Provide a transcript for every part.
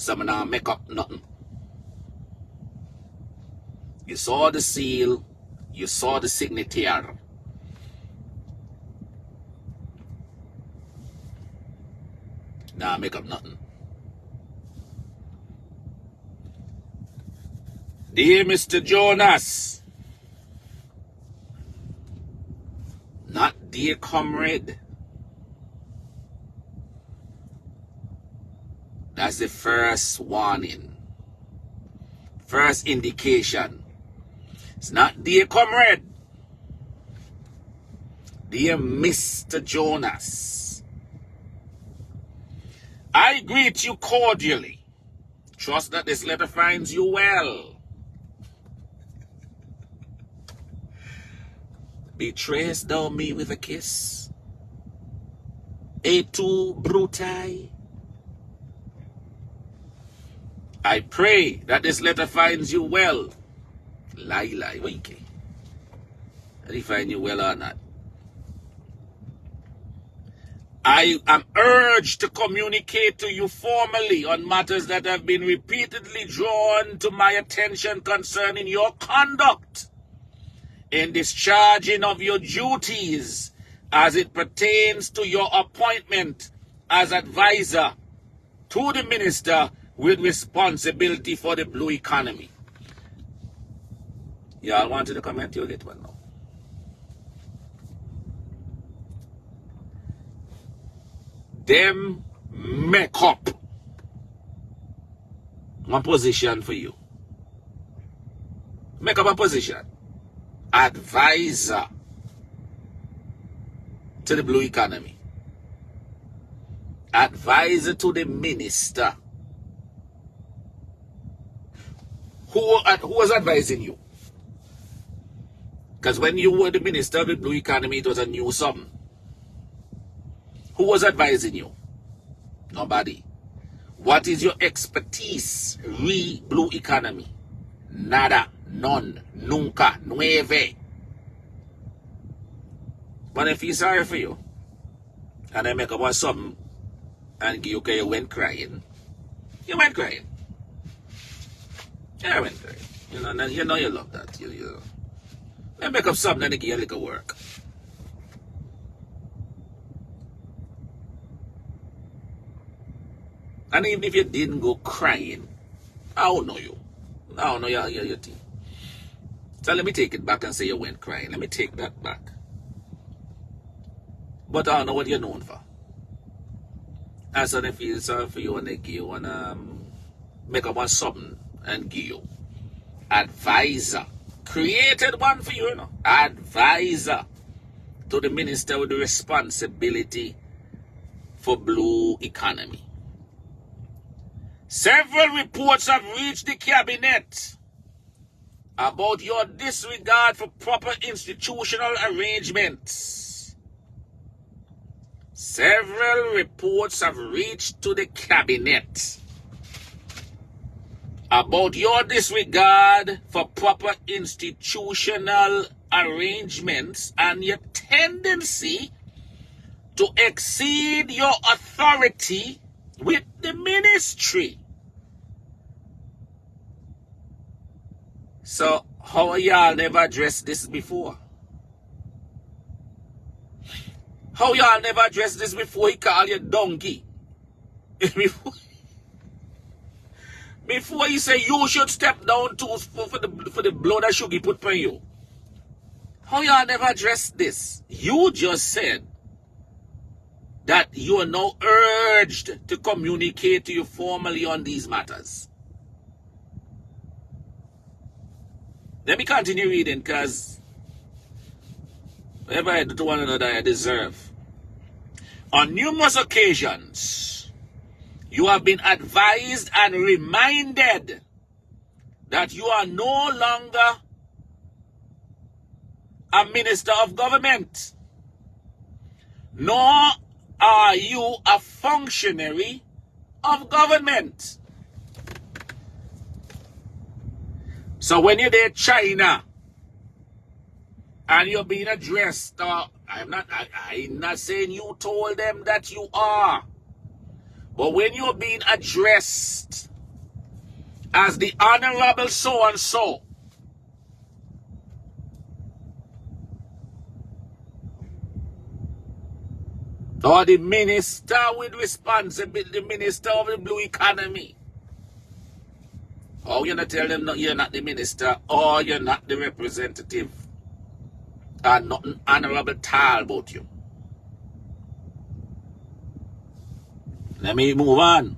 Some now make up nothing. You saw the seal, you saw the signature. Now make up nothing. Dear Mr. Jonas, not dear comrade. That's the first warning. First indication. It's not dear comrade. Dear Mr. Jonas, I greet you cordially. Trust that this letter finds you well. Betrayest thou me with a kiss? Et tu, brutai? I pray that this letter finds you well. Lie, wait. Did he find you well or not? I am urged to communicate to you formally on matters that have been repeatedly drawn to my attention concerning your conduct in discharging of your duties as it pertains to your appointment as advisor to the minister with responsibility for the blue economy. Y'all wanted to comment? You'll get one now. Them make up one position for you. Make up a position. Advisor to the blue economy. Advisor to the minister. Who was advising you? Because when you were the minister of the blue economy, it was a new something. Who was advising you? Nobody. What is your expertise? Blue economy. Nada. None. Nunca. Nueve. But I feel sorry for you. And I make up one something and you went crying. You went crying. Yeah, I went crying. You know you love that. I make up something and give you a little work. And even if you didn't go crying, I don't know you. I don't know your thing. So let me take it back and say you went crying. Let me take that back. But I don't know what you're known for. And so they feel sorry for you and they give you and make up one something and give you. Advisor. Created one for you, Advisor to the minister with the responsibility for blue economy. Several reports have reached the cabinet about your disregard for proper institutional arrangements. Several reports have reached to the cabinet about your disregard for proper institutional arrangements and your tendency to exceed your authority with the ministry. So, how y'all never addressed this before? How y'all never addressed this before he called you donkey? Before he say you should step down too for the blood that Sugar put on you. How y'all never addressed this? You just said that you are now urged to communicate to you formally on these matters. Let me continue reading because whatever I do to one another I deserve. On numerous occasions, you have been advised and reminded that you are no longer a minister of government, nor are you a functionary of government. So when you're there China and you're being addressed, I'm not saying you told them that you are, but when you're being addressed as the Honorable so-and-so, or the Minister with responsibility, the Minister of the Blue Economy. Or you're not tell them that you're not the minister, or you're not the representative, and nothing honorable tall about you. Let me move on.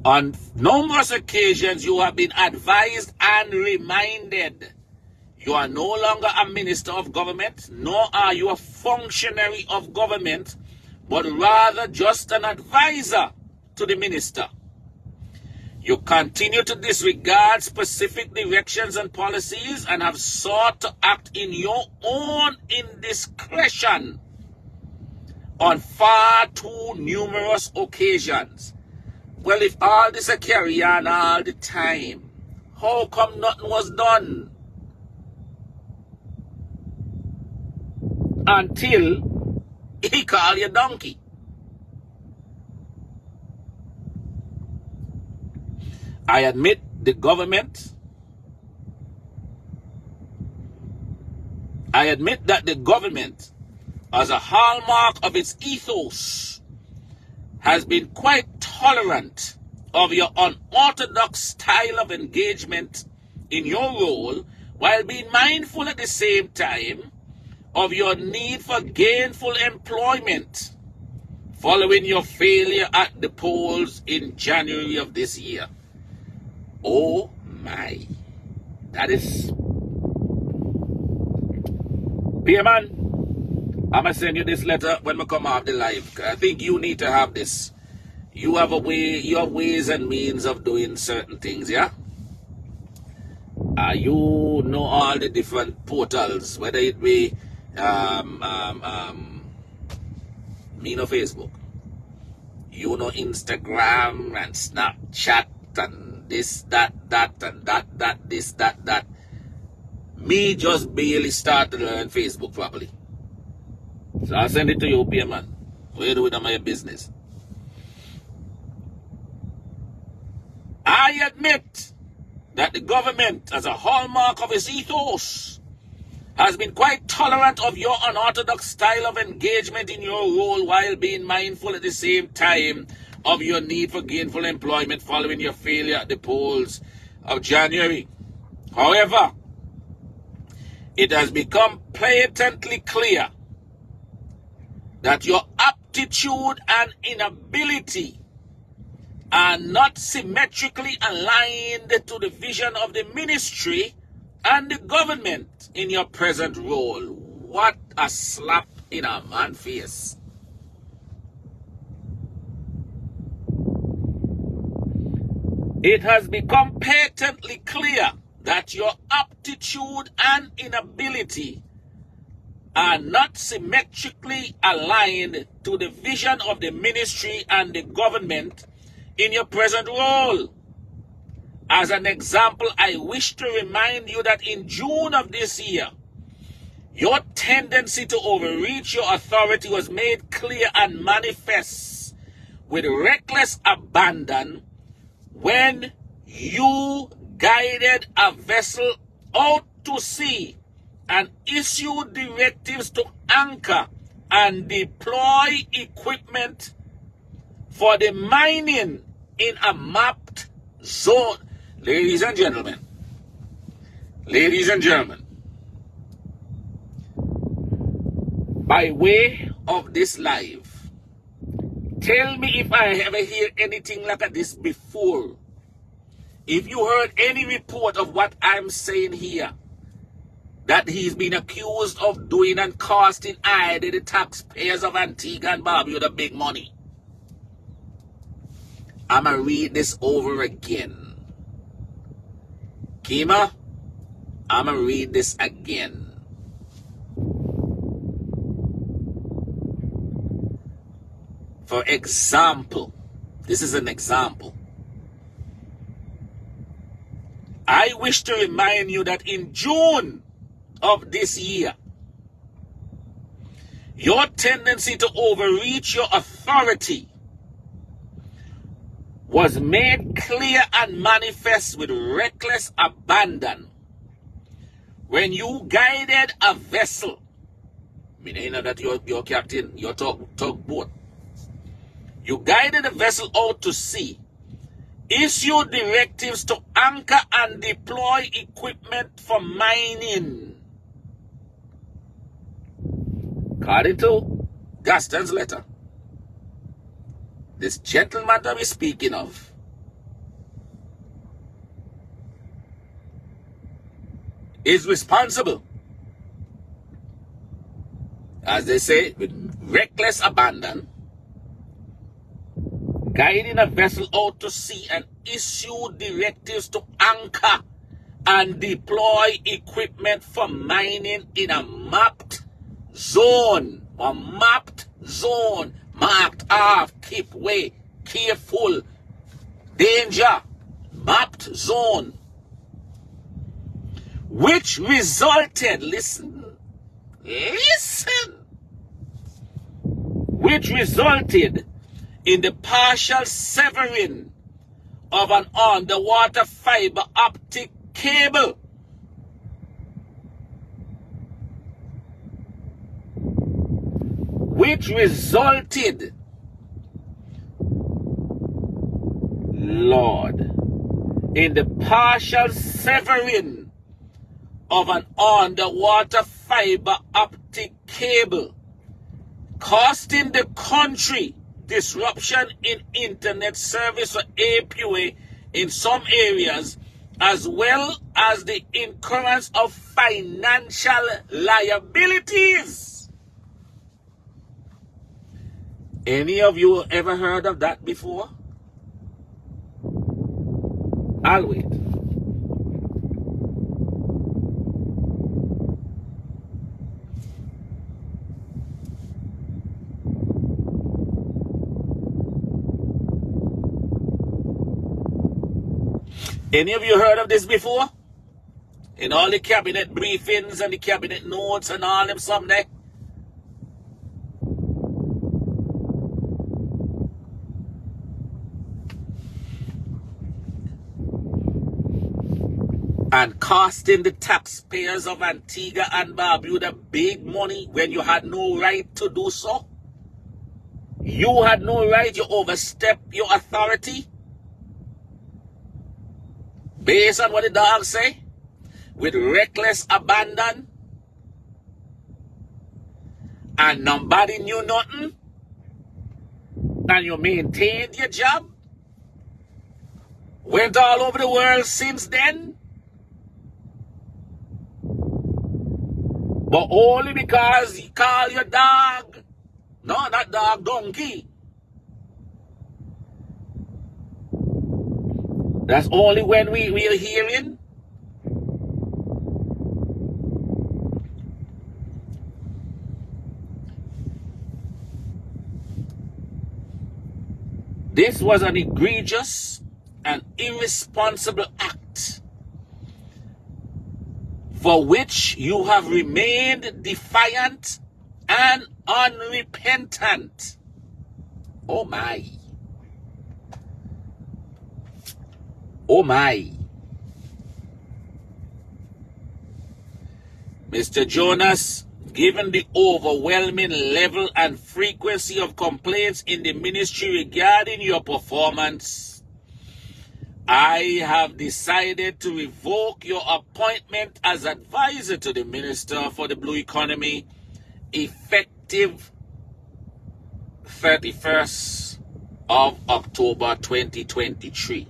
On numerous occasions, you have been advised and reminded you are no longer a minister of government, nor are you a functionary of government, but rather just an advisor to the minister. You continue to disregard specific directions and policies and have sought to act in your own indiscretion on far too numerous occasions. Well, if all this a carry on all the time, how come nothing was done until he called you donkey? I admit that the government, as a hallmark of its ethos, has been quite tolerant of your unorthodox style of engagement in your role, while being mindful at the same time of your need for gainful employment following your failure at the polls in January of this year. Oh my, that is... Pearman, I'm going to send you this letter when we come off the live. I think you need to have this. You have a way, you have ways and means of doing certain things, yeah? You know all the different portals, whether it be me no Facebook. You know Instagram and Snapchat and this, that, and that, this, that. Me just barely start to learn Facebook properly. So I'll send it to you, Pearman. What you do with my business? I admit that the government, as a hallmark of its ethos, has been quite tolerant of your unorthodox style of engagement in your role, while being mindful at the same time of your need for gainful employment following your failure at the polls of January. However, it has become patently clear that your aptitude and inability are not symmetrically aligned to the vision of the ministry and the government in your present role. What a slap in a man's face. It has become patently clear that your aptitude and inability are not symmetrically aligned to the vision of the ministry and the government in your present role. As an example, I wish to remind you that in June of this year, your tendency to overreach your authority was made clear and manifest with reckless abandon when you guided a vessel out to sea and issued directives to anchor and deploy equipment for the mining in a mapped zone. Ladies and gentlemen, by way of this live, tell me if I ever hear anything like this before. If you heard any report of what I'm saying here, that he's been accused of doing and costing the taxpayers of Antigua and Barbuda big money. I'm going to read this over again. Kima, I'm going to read this again. For example, this is an example. I wish to remind you that in June of this year, your tendency to overreach your authority was made clear and manifest with reckless abandon when you guided a vessel. Meaning, you know that your captain, your tugboat. You guided a vessel out to sea, issued directives to anchor and deploy equipment for mining. According to Gaston's letter, this gentleman that we're speaking of is responsible, as they say, with reckless abandon, guiding a vessel out to sea and issue directives to anchor and deploy equipment for mining in a mapped zone. A mapped zone. Marked off, keep way, careful, danger, mapped zone. Which resulted, which resulted in the partial severing of an underwater fiber optic cable. Which resulted, Lord, in the partial severing of an underwater fiber optic cable, costing the country disruption in internet service for APUA in some areas, as well as the incurrence of financial liabilities. Any of you ever heard of that before? I'll wait. Any of you heard of this before? In all the cabinet briefings and the cabinet notes and all them someday? And costing the taxpayers of Antigua and Barbuda big money when you had no right to do so? You had no right, you overstepped your authority? Based on what the dogs say? With reckless abandon? And nobody knew nothing? And you maintained your job? Went all over the world since then? But only because you call your dog, no, not dog, donkey. That's only when we are hearing. This was an egregious and irresponsible act for which you have remained defiant and unrepentant. Oh my. Oh my. Mr. Jonas, given the overwhelming level and frequency of complaints in the ministry regarding your performance, I have decided to revoke your appointment as advisor to the Minister for the Blue Economy effective 31st of October 2023.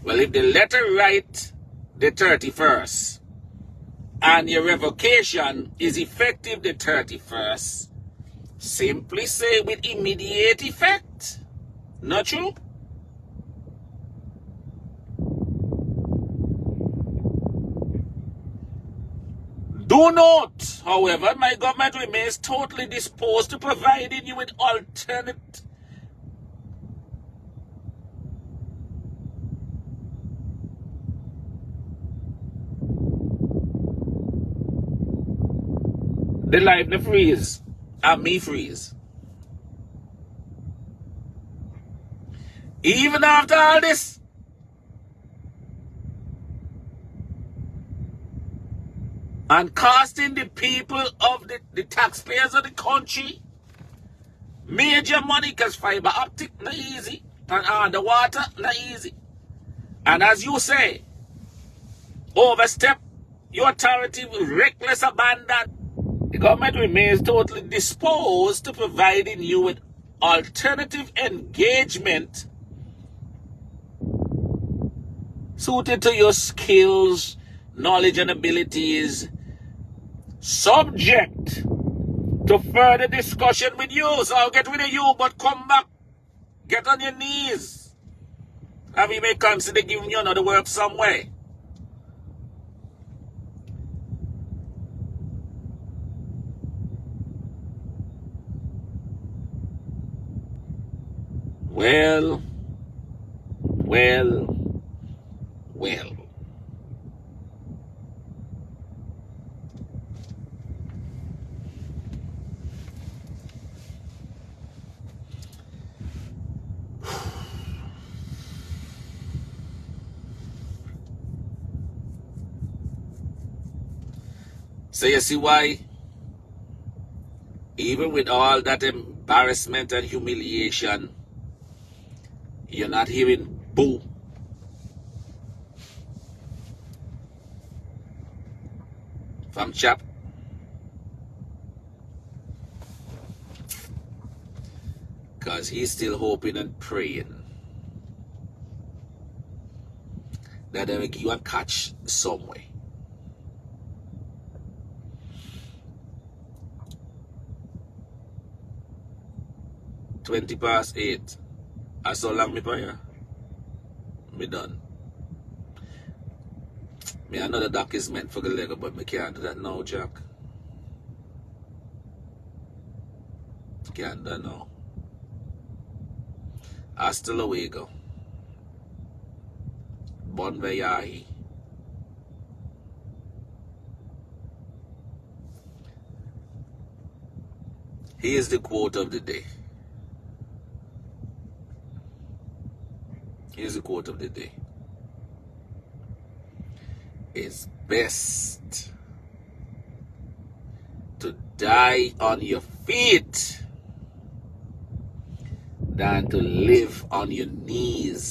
Well, if the letter write the 31st and your revocation is effective the 31st, simply say with immediate effect. Not true? Do note, however, my government remains totally disposed to providing you with alternate the life the freeze and me freeze. Even after all this, and costing the people of the taxpayers of the country major money, because fiber optic not easy, and underwater not easy. And as you say, overstep your authority with reckless abandon. The government remains totally disposed to providing you with alternative engagement suited to your skills, knowledge, and abilities, subject to further discussion with you. So I'll get rid of you, but come back, get on your knees, and we may consider giving you another work somewhere. Well. So you see why, even with all that embarrassment and humiliation, you're not hearing boo from Chap. Because he's still hoping and praying that they will give you a catch somewhere. (20 past 8). I saw long me prayer. Me done. Me another doc is meant for the Lego, but me can't do that now, Jack. Can't do that now. Hasta luego. Bon voyage. Here's the quote of the day. Here's the quote of the day. It's best to die on your feet than to live on your knees.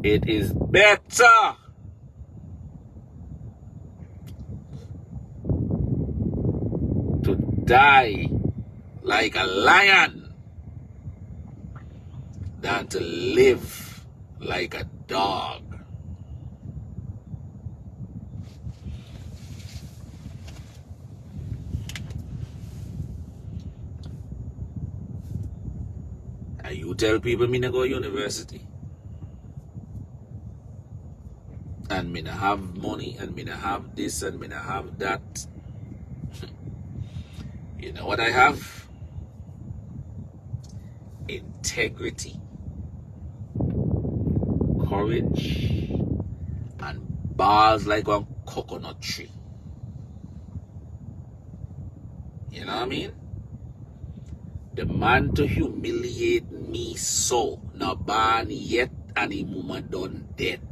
It is better to die like a lion than to live like a dog. And you tell people me not go to university, and me not have money, and me not have this, and me not have that. You know what I have? Integrity, courage, and balls like a coconut tree. You know what I mean? The man to humiliate me so, not born yet, and the woman done dead.